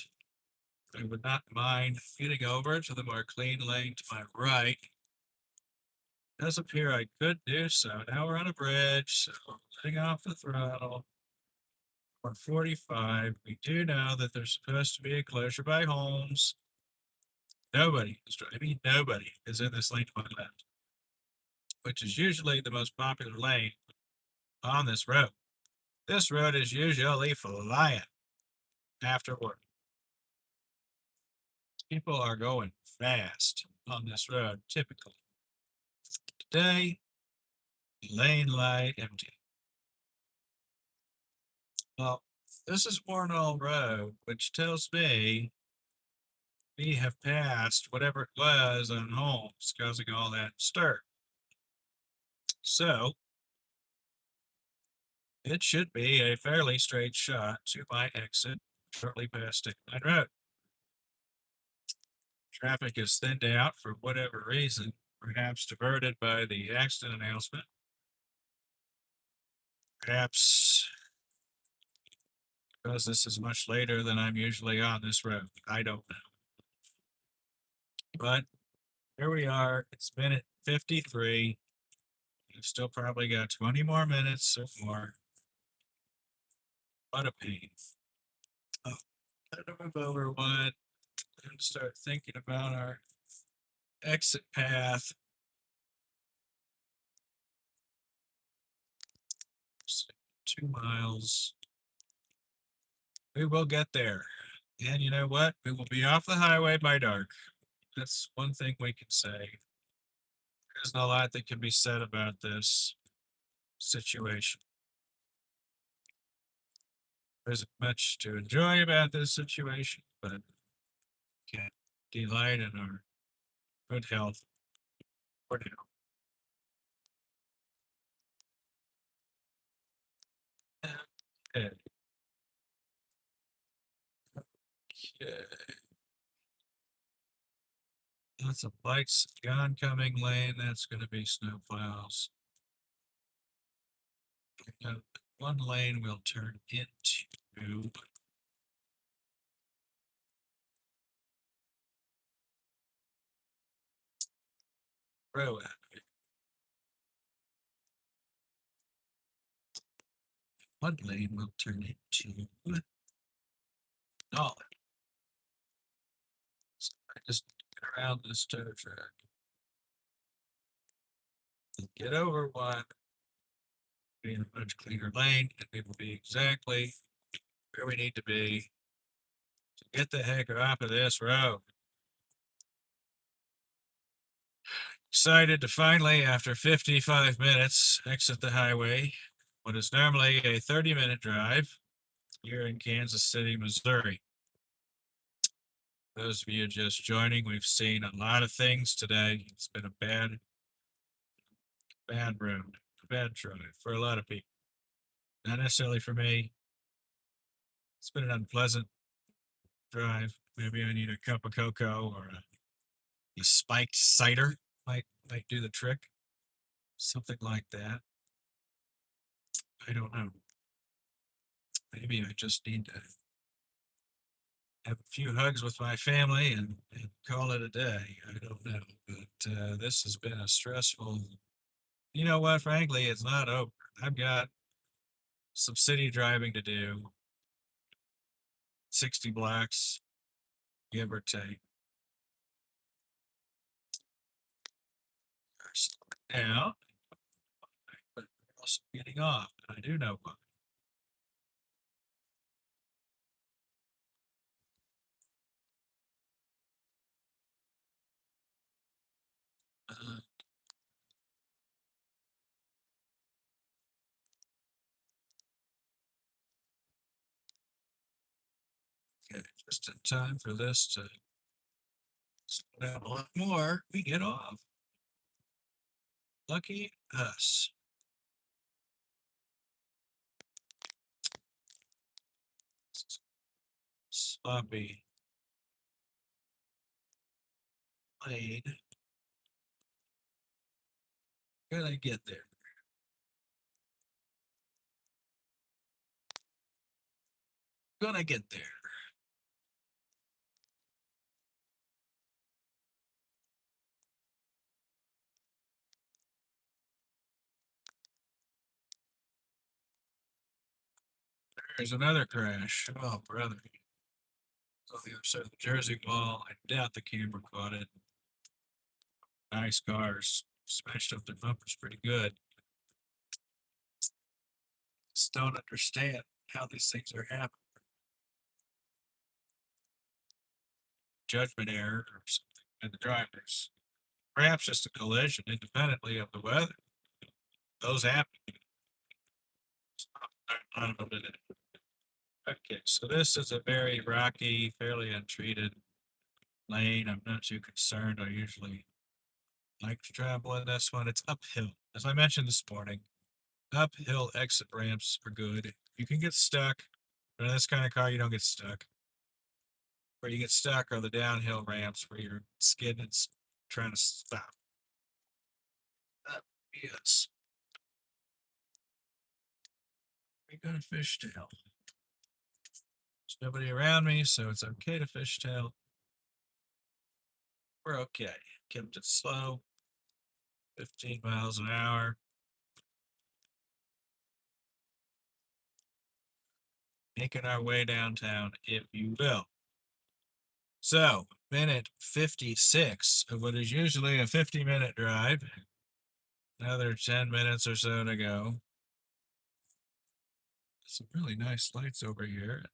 I would not mind getting over to the more clean lane to my right. It does appear I could do so. Now we're on a bridge, so letting off the throttle. 145. We do know that there's supposed to be a closure by homes. Nobody is in this lane to my left, which is usually the most popular lane on this road. This road is usually flying after work. People are going fast on this road typically. Today, lane light empty. Well, this is Warnall Road, which tells me we have passed whatever it was on Holmes causing all that stir. So it should be a fairly straight shot to my exit shortly past State Line Road. Traffic is thinned out for whatever reason, perhaps diverted by the accident announcement. Perhaps because this is much later than I'm usually on this road. I don't know. But here we are. It's minute 53. We've still probably got 20 more minutes or more. What a pain. Oh, gotta move over one and start thinking about our exit path. 2 miles. We will get there. And you know what? We will be off the highway by dark. That's one thing we can say. There's not a lot that can be said about this situation. There isn't much to enjoy about this situation, but can delight in our good health for now. Okay. Okay. Lots of lights, the oncoming lane, that's going to be snowplows. One lane will turn into road. One lane will turn into oh, so I just get around this tow track and get over one, be in a much cleaner lane, and it will be exactly where we need to be to get the heck off of this road. Decided to finally, after 55 minutes, exit the highway, what is normally a 30-minute drive here in Kansas City, Missouri. Those of you just joining, we've seen a lot of things today. It's been a bad road, a bad drive for a lot of people. Not necessarily for me. It's been an unpleasant drive. Maybe I need a cup of cocoa or a spiked cider might do the trick. Something like that. I don't know. Maybe I just need to have a few hugs with my family and call it a day. I don't know. But this has been a stressful. You know what? Frankly, it's not over. I've got some city driving to do, 60 blocks, give or take. Now, but we're also getting off. I do know why. Uh, okay, just in time for this to slow down a lot more. We get off. Lucky us. Sloppy lane. Gonna get there. Gonna get there. There's another crash. Oh, brother. On the other side of the Jersey Wall. I doubt the camera caught it. Nice cars. Smashed up their bumpers pretty good. Just don't understand how these things are happening. Judgment error or something in the drivers. Perhaps just a collision independently of the weather. Those happen. None of them did it. Okay, so this is a very rocky, fairly untreated lane. I'm not too concerned. I usually like to travel in this one. It's uphill. As I mentioned this morning, uphill exit ramps are good. You can get stuck, but in this kind of car, you don't get stuck. Where you get stuck are the downhill ramps where you're skidding and trying to stop. Yes. We got a fishtail. There's nobody around me, so it's okay to fishtail. We're okay. Kept it slow, 15 miles an hour. Making our way downtown, if you will. So, minute 56 of what is usually a 50-minute drive. Another 10 minutes or so to go. Some really nice lights over here.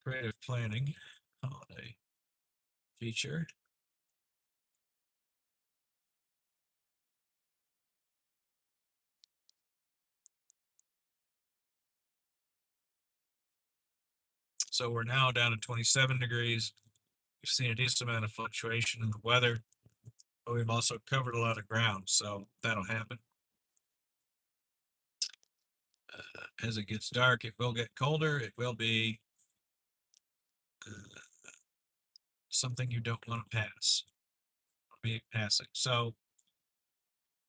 Creative planning holiday feature. So we're now down to 27 degrees. We've seen a decent amount of fluctuation in the weather, but we've also covered a lot of ground, so that'll happen. As it gets dark, it will get colder. It will be something you don't want to pass. Be passing. So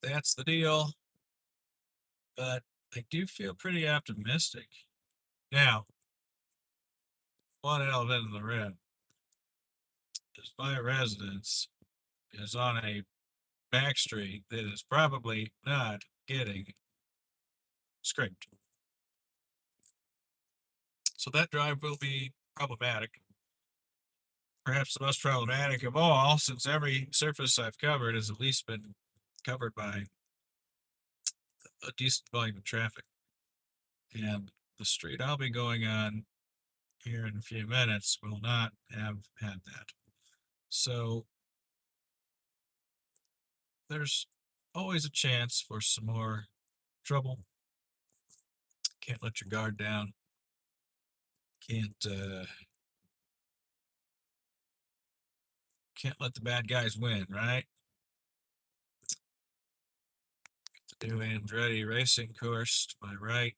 that's the deal. But I do feel pretty optimistic. Now, one element in the rim is my residence is on a back street that is probably not getting scraped. So that drive will be problematic. Perhaps the most problematic of all, since every surface I've covered has at least been covered by a decent volume of traffic. And the street I'll be going on here in a few minutes will not have had that. So there's always a chance for some more trouble. Can't let your guard down. Can't let the bad guys win, right? The new Andretti racing course to my right,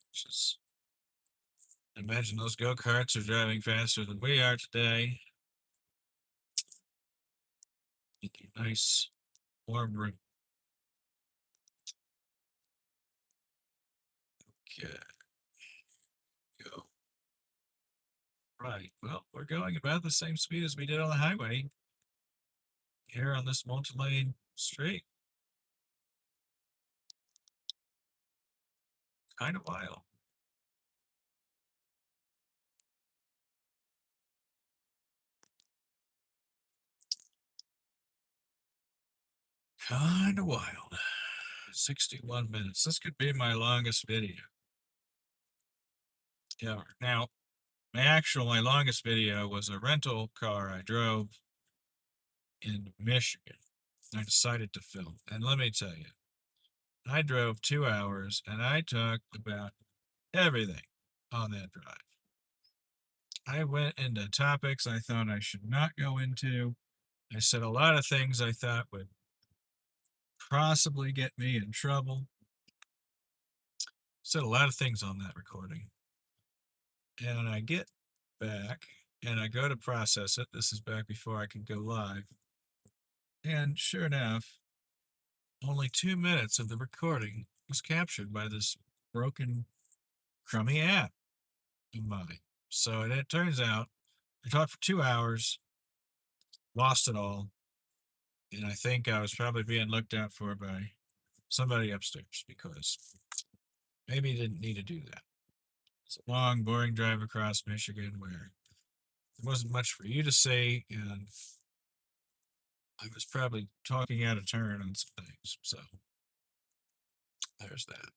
which is, imagine those go-karts are driving faster than we are today. Nice warm room. Okay, go. Right. Well, we're going about the same speed as we did on the highway here on this multi-lane street. Kind of wild. Kind of wild. 61 minutes. This could be my longest video. Yeah. Now, my longest video was a rental car I drove in Michigan. I decided to film. And let me tell you, I drove 2 hours and I talked about everything on that drive. I went into topics I thought I should not go into. I said a lot of things I thought would possibly get me in trouble. Said a lot of things on that recording. And I get back and I go to process it. This is back before I could go live. And sure enough, only 2 minutes of the recording was captured by this broken, crummy app of mine. So it turns out I talked for 2 hours, lost it all, and I think I was probably being looked out for by somebody upstairs because maybe didn't need to do that. It's a long, boring drive across Michigan where there wasn't much for you to say, and I was probably talking out of turn on some things. So there's that.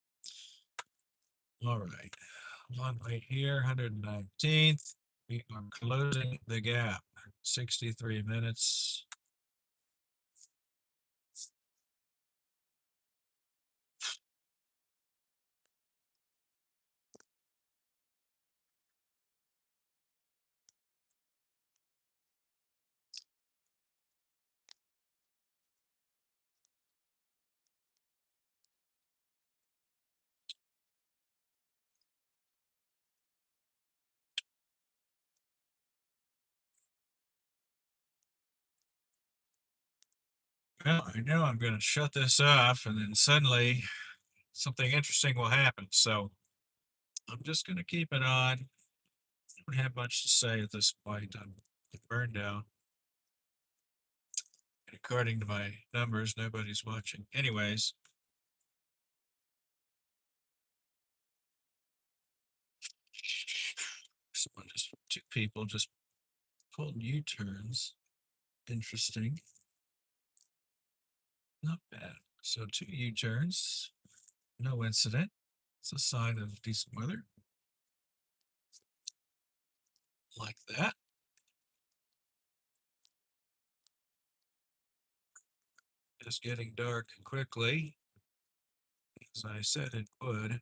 All right. On right here, 119th. We are closing the gap. 63 minutes. Well, I know I'm going to shut this off and then suddenly something interesting will happen. So I'm just going to keep it on. I don't have much to say at this point. I'm burned out. And according to my numbers, nobody's watching. Anyways, two people just pulled U-turns. Interesting. Not bad. So two U-turns. No incident. It's a sign of decent weather. Like that. It's getting dark quickly, as I said it would.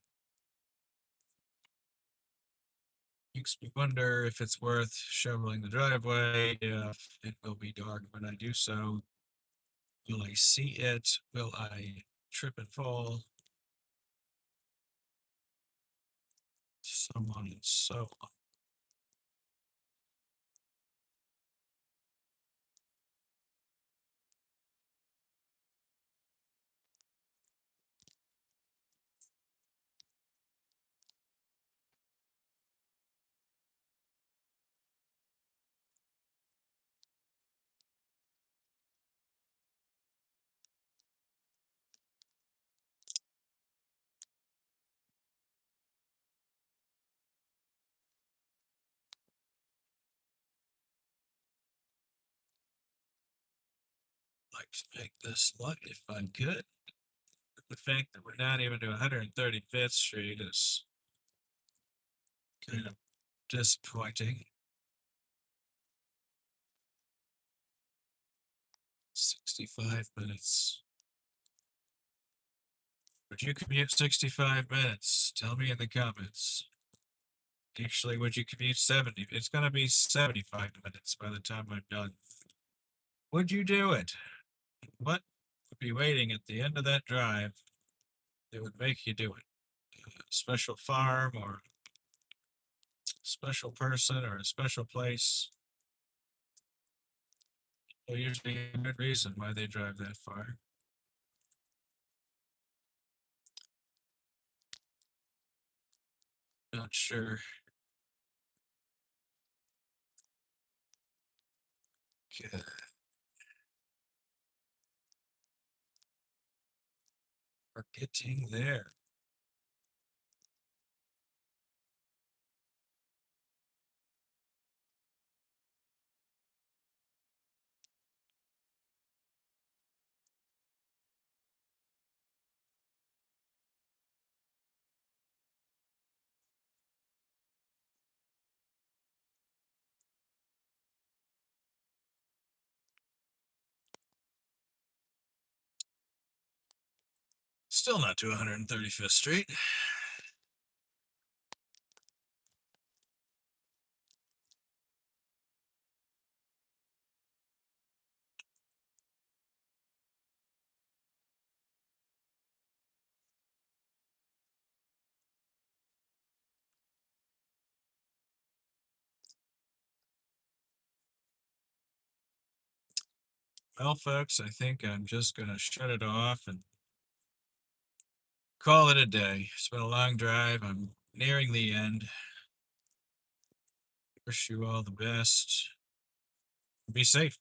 Makes me wonder if it's worth shoveling the driveway, if it will be dark when I do so. Will I see it? Will I trip and fall? So on and so on. Like to make this light if I could. The fact that we're not even to 135th Street is kind of disappointing. 65 minutes. Would you commute 65 minutes? Tell me in the comments. Actually, would you commute 70? It's going to be 75 minutes by the time I'm done. Would you do it? What would be waiting at the end of that drive that would make you do it? A special farm or special person or a special place? Well, usually a good reason why they drive that far. Not sure. Okay. We're getting there. Still not to 135th Street. Well, folks, I think I'm just going to shut it off and call it a day. It's been a long drive. I'm nearing the end. Wish you all the best. Be safe.